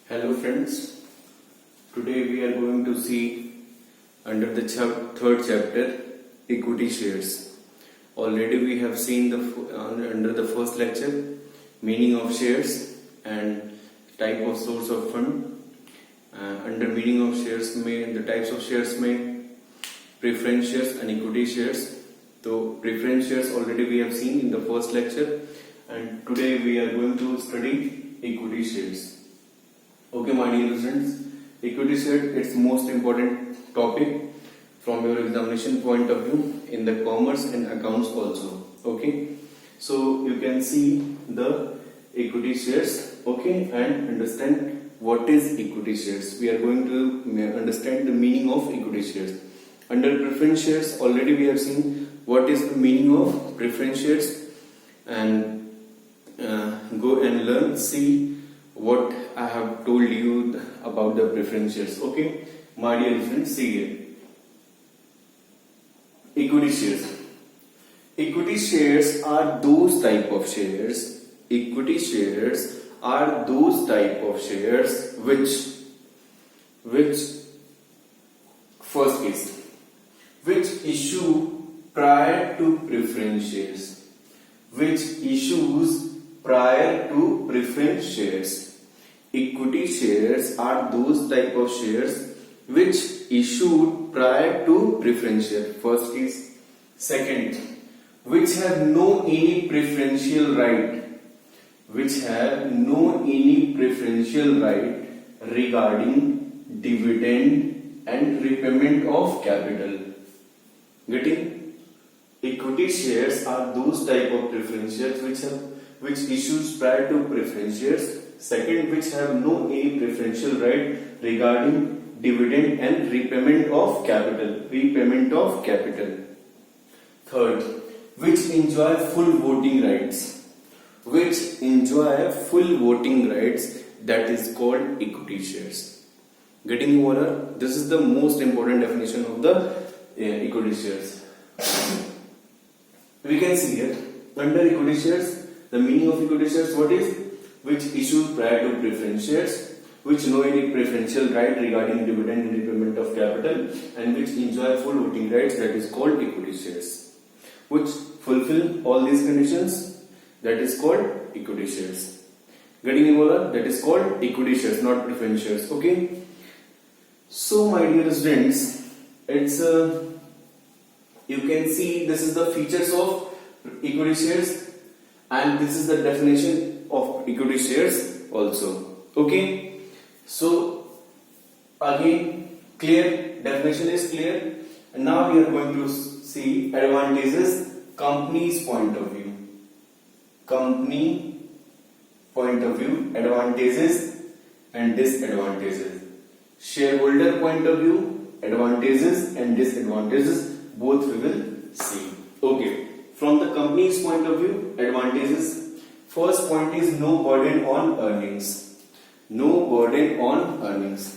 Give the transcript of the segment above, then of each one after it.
Hello friends, today we are going to see under the third chapter equity shares. Already we have seen under the first lecture meaning of shares and type of source of fund. Under meaning of shares the types of shares may preference shares and equity shares. So preference shares already we have seen in the first lecture, and today we are going to study equity shares. Okay, my dear students, equity share it's most important topic from your examination point of view in the commerce and accounts also. Okay, so you can see the equity shares, okay, and understand what is equity shares. We are going to understand the meaning of equity shares. Under preference shares already we have seen what is the meaning of preference shares, and go and learn, see what I have told you about the preference shares. Okay, my dear friends, see here. Equity shares. Equity shares are those type of shares. Equity shares are those type of shares which first case, which issue prior to preference shares. Which issues prior to preference shares. Equity shares are those type of shares which issued prior to preference share. First case. Second, which have no any preferential right. Which have no any preferential right regarding dividend and repayment of capital. Getting? Equity shares are those type of preference shares which issues prior to preference shares. Second, which have no any preferential right regarding dividend and repayment of capital. Repayment of capital. Third, which enjoy full voting rights. Which enjoy full voting rights, that is called equity shares. Getting over? This is the most important definition of the equity shares. We can see here under equity shares, the meaning of equity shares, what is? Which issued prior to preference shares, which know any preferential right regarding dividend and repayment of capital, and which enjoy full voting rights, that is called equity shares. Which fulfill all these conditions, that is called equity shares. Getting over? That is called equity shares, not preference shares. Okay. So my dear students, it's you can see this is the features of equity shares, and this is the definition of equity shares also. Okay, so again clear, definition is clear, and now we are going to see advantages, company's point of view. Company point of view, advantages and disadvantages. Shareholder point of view, advantages and disadvantages, both we will see. Okay, from the company's point of view, advantages. First point is no burden on earnings. No burden on earnings.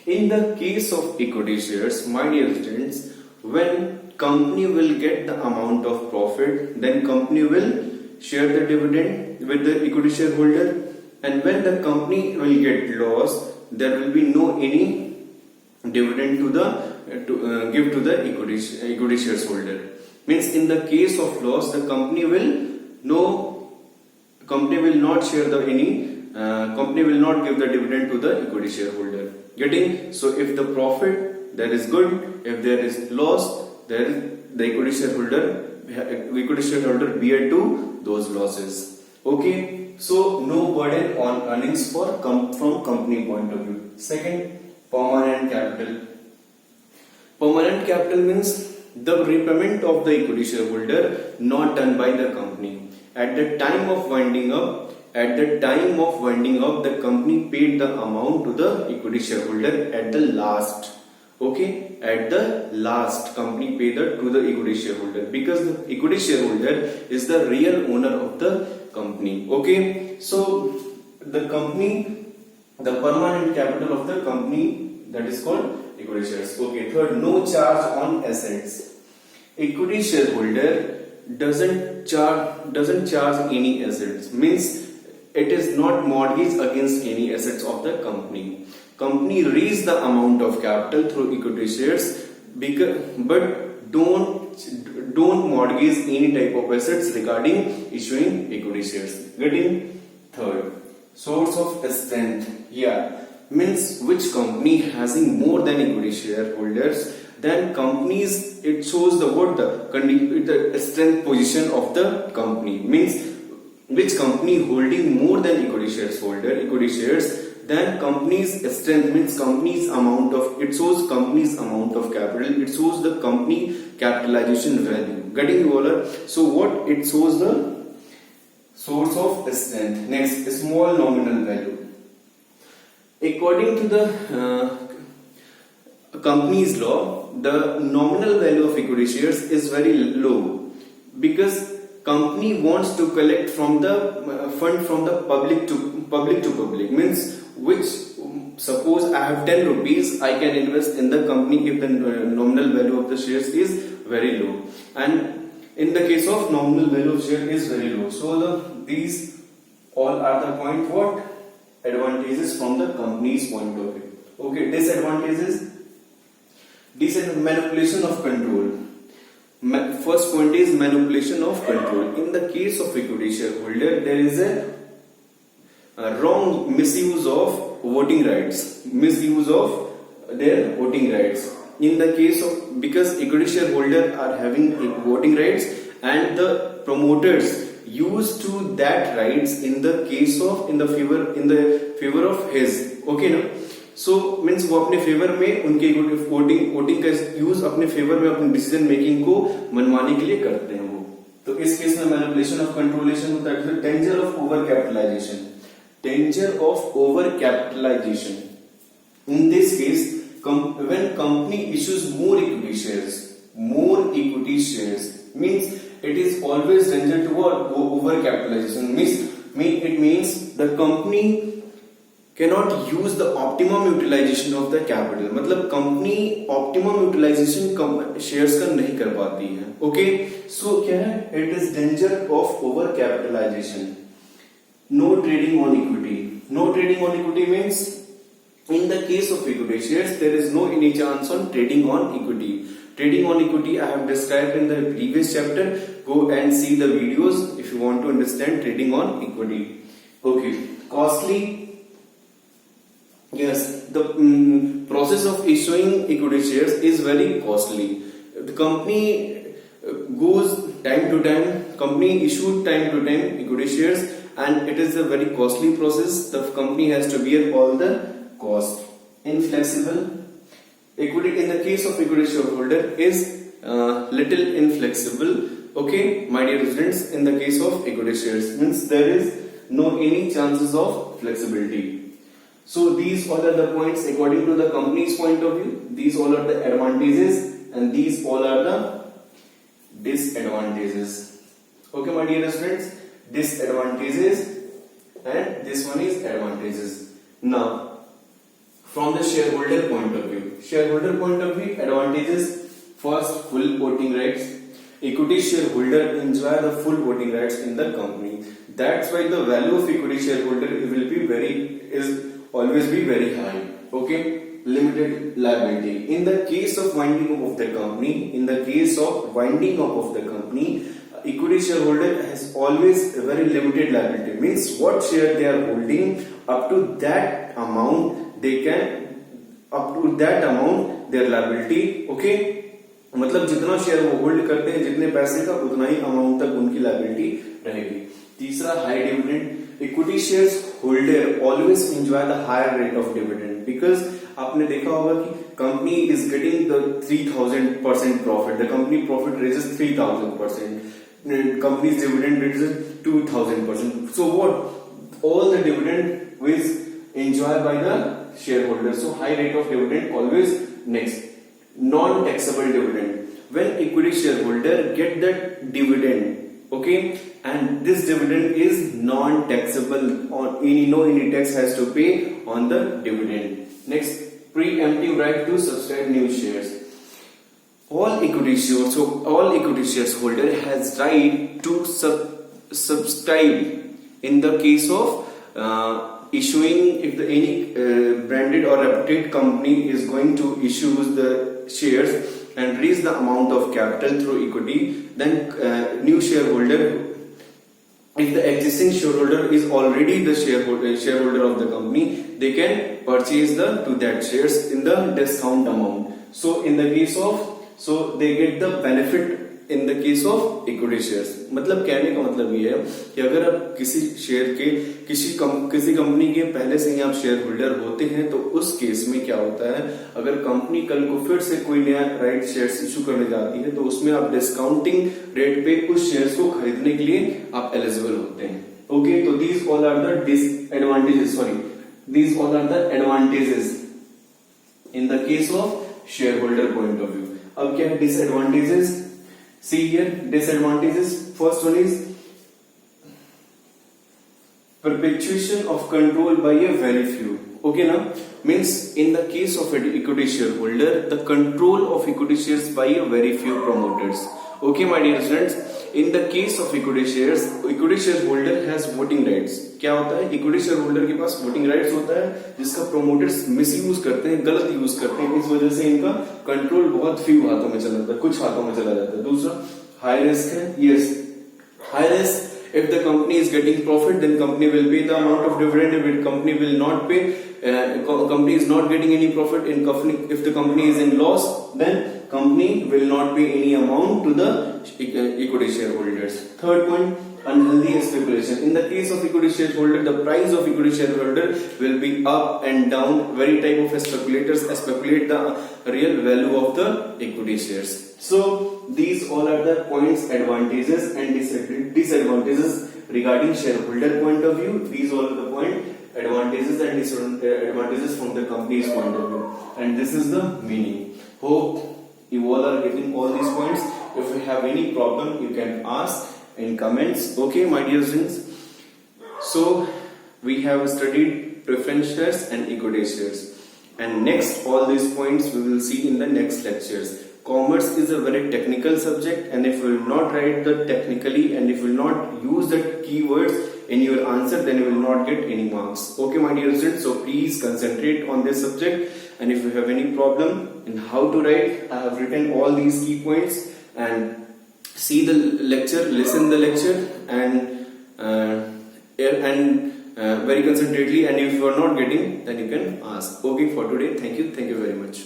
In the case of equity shares, my dear students, when company will get the amount of profit, then company will share the dividend with the equity shareholder, and when the company will get loss, there will be no any dividend to give to the equity shareholder. Means in the case of loss, the company will not share company will not give the dividend to the equity shareholder. Getting? So if the profit, there is good. If there is loss, there the equity shareholder bear to those losses. Okay. So no burden on earnings from company point of view. Second, permanent capital. Permanent capital means the repayment of the equity shareholder not done by the company. At the time of winding up, the company paid the amount to the equity shareholder at the last. Okay, at the last, company paid to the equity shareholder, because the equity shareholder is the real owner of the company. Okay, so the permanent capital of the company, that is called equity shares. Okay, third, no charge on assets. Equity shareholder doesn't charge any assets. Means it is not mortgage against any assets of the company. Company raise the amount of capital through equity shares, but don't mortgage any type of assets regarding issuing equity shares. Getting? Third, source of strength. Means which company having more than equity shareholders, then companies, it shows the strength position of the company. Means which company holding more than equity shares, then company's strength means company's amount of, it shows company's amount of capital, it shows the company capitalization value. Getting Waller? So what it shows? The source of strength. Next, small nominal value. According to the company's law, the nominal value of equity shares is very low, because company wants to collect from the fund from the public to public. Means which, suppose I have 10 rupees, I can invest in the company if the nominal value of the shares is very low, and in the case of nominal value of share is very low. So these all are the point what advantages from the company's point of view. Okay, disadvantages. Manipulation of control. First point is manipulation of control. In the case of equity shareholder, there is a wrong misuse of voting rights, misuse of their voting rights. In the case of, because equity shareholder are having voting rights, and the promoters used to that rights in the case of in the favor of his. Okay ना? So means वो अपने favour में उनके voting का use अपने favour में अपने decision making को मनवाने के लिए करते हैं वो. तो इस केस में मैनिपुलेशन ऑफ कंट्रोलेशन होता है. Danger of over capitalisation. Danger of over capitalization. In this case, when company issues more equity shares means it is always danger to what? Over capitalization. It means the company cannot use the optimum utilization of the capital. मतलब company optimum utilization shares का नहीं कर पाती है. Okay, so क्या है? It is danger of over capitalization. No trading on equity. No trading on equity means in the case of equity shares, there is no any chance on trading on equity. Trading on equity I have described in the previous chapter. Go and see the videos if you want to understand trading on equity. Okay, costly. Yes, the process of issuing equity shares is very costly. The company goes time to time. Company issued time to time equity shares, and it is a very costly process. The company has to bear all the cost. Inflexible. Equity, in the case of equity shareholder, is little inflexible. Okay, my dear students, in the case of equity shares means there is no any chances of flexibility. So these all are the points according to the company's point of view. These all are the advantages, and these all are the disadvantages. Okay, my dear students. Disadvantages, and this one is advantages. Now, from the shareholder point of view, advantages. First, full voting rights. Equity shareholder enjoy the full voting rights in the company. That's why the value of equity shareholder is always be very high. Okay, limited liability. In the case of winding up of the company, equity shareholder has always a very limited liability. Means what share they are holding, up to that amount their liability. Okay, मतलब जितना share वो hold करते हैं, जितने पैसे का, उतना ही amount तक उनकी लायबिलिटी रहेगी. तीसरा, high dividend. Equity shares holder always enjoy the higher rate of dividend, because आपने देखा होगा कि company is getting the 3000% profit. The company profit raises 3000%. Company's dividend rate is 2000%. So what? All the dividend is enjoyed by the shareholders. So high rate of dividend always. Next, non-taxable dividend. When equity shareholder get that dividend, okay, and this dividend is non-taxable, or any tax has to pay on the dividend. Next, preemptive right to subscribe new shares. All equity shares holder has right to subscribe in the case of issuing, if any branded or reputed company is going to issue the shares and raise the amount of capital through equity, then new shareholder, if the existing shareholder is already the shareholder of the company, they can purchase to that shares in the discount amount. So in the case of, so they get the benefit in the case of equity shares. मतलब कहने का मतलब ये है कि अगर आप किसी शेयर के किसी कंपनी के पहले से ही आप शेयर होल्डर होते हैं तो उस केस में क्या होता है, अगर कंपनी कल को फिर से कोई नया राइट शेयर्स इशू करने जाती है तो उसमें आप डिस्काउंटिंग रेट पे उस शेयर्स को खरीदने के लिए आप एलिजिबल होते हैं. ओके, तो these all are the disadvantages, these all are the advantages in the case of share holder point of view. अब क्या है disadvantages? See here, disadvantages. First one is perpetuation of control by a very few. Okay, now means in the case of an equity shareholder, the control of equity shares by a very few promoters. Okay, my dear students, in the case of equity shares, equity shareholder has voting rights. क्या होता है, equity shareholder के पास voting rights होता है जिसका promoters misuse करते हैं, गलत यूज करते हैं. इस वजह से इनका कंट्रोल बहुत फ्यू हाथों में चला जाता है, कुछ हाथों में चला जाता है. दूसरा हाई रिस्क है. Yes, high risk. If the company is getting profit then company will pay the amount of dividend. If company will not pay, company is not getting any profit in company, if the company is in loss then company will not pay any amount to the equity shareholders. Third point, unhealthy speculation. In the case of equity shareholder, the price of equity shareholder will be up and down. Very type of speculators speculate the real value of the equity shares. So these all are the points, advantages and disadvantages regarding shareholder point of view. These all are the point, advantages and disadvantages from the company's point of view, and this is the meaning. Hope you all are getting all these points. If you have any problem you can ask in comments. Okay, my dear students, so we have studied preference shares and equity shares, and next all these points we will see in the next lectures. Commerce is a very technical subject, and if you will not write the technically and if you will not use the keywords in your answer, then you will not get any marks. Okay, my dear students, so please concentrate on this subject, and if you have any problem in how to write, I have written all these key points, and see the lecture, listen the lecture, and very concentrately, and if you are not getting then you can ask. Okay, for today, thank you very much.